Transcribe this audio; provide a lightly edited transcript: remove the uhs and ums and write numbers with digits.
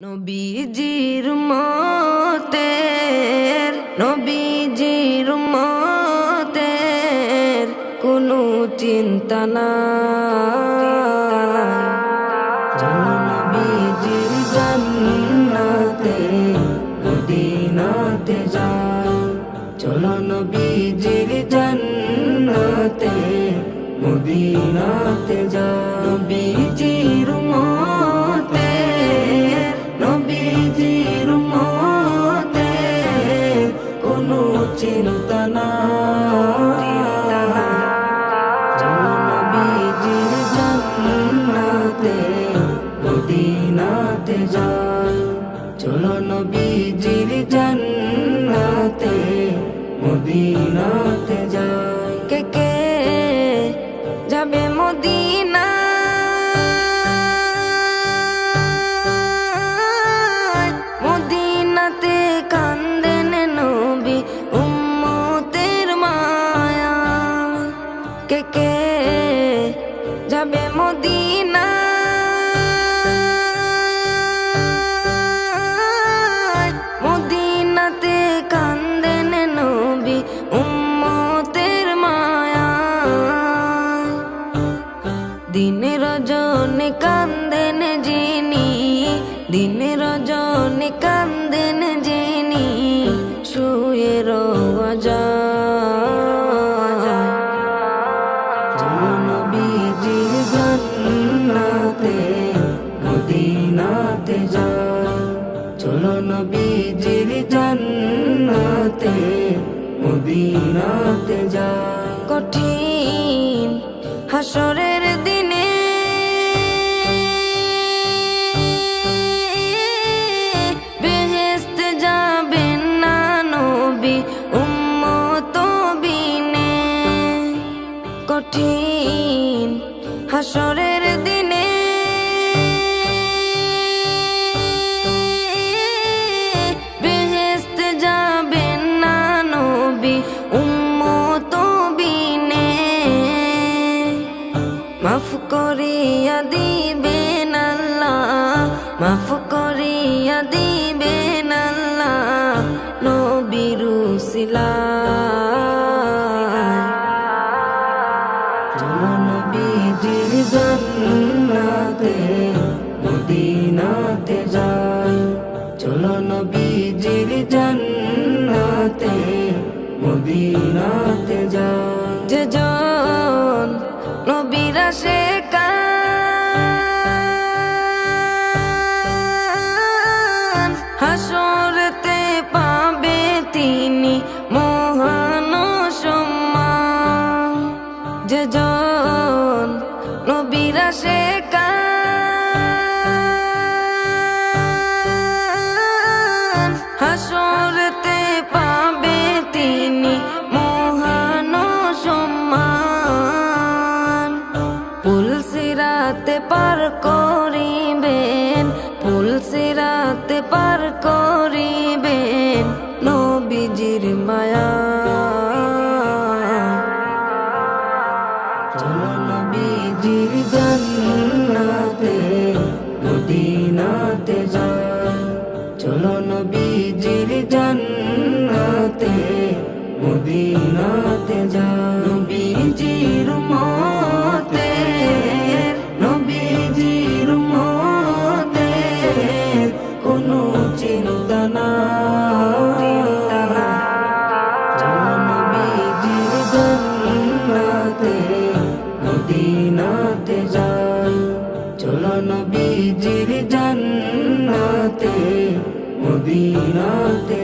নবীজির উম্মতের কোনো চিন্তা নাই। চলো নবীজির জান্নাতে মদিনাতে যাই। চলো নবীজির জান্নাতে মদিনাতে যাই। নবীজির চিন্তা নাই। চলো নবীজির জান্নাতে মদিনাতে যাই। চলো নবীজির জান্নাতে মদিনাতে যাই। কে কে যাবে মদিনা? মদিনাতে কান্দেন নবী উম্মতের মায়া। কে কে যাবে মদিনা? মদিনাতে কান্দেন নবী উম্মতের মায়া। দিনে রজনে কান্দেন যিনি, দিনে রজনে কান্দেন যিনি, শুয়ে রওয়া যায়। চলো নবীজির জান্নাতে মদিনাতে যাই। চলো নবীজির জান্নাতে মদিনাতে যাই। কঠিন হাসরের দিনে বেহেশতে যাবেন না নবী উম্মত বিনে। কঠিন হাসরের দিনে বেহেশতে যাবেন না নবী উম্মত বিনে। মাফ করিয়া দিবেন আল্লাহ, মাফ করিয়া দিবেন আল্লাহ নবীর উসিলায়। চলো নবীজির জান্নাতে মদিনাতে যাই। চলো নবীজির জান্নাতে মদিনাতে যাই। যে জন নবীর আশিকান হাসরেতে পাবে তিনি মহান সম্মান। যে জন নবীর আশিকান হাসরেতে পাবে তিনি মহান সম্মান। পুলসিরাতে পার করিবেন, পুলসিরাতে পার করিবেন নবীজির মায়া। চলো নবীজির জান্নাতে মদিনাতে যাই। চলো নবীজির জান্নাতে মদিনাতে যাই। নবীজির উম্মতের, নবীজির উম্মতের কোনো চিন্তা নাই। চলো নবীজির জান্নাতে মদিনাতে যাই। চলো নবীজির জান্নাতে মদিনাতে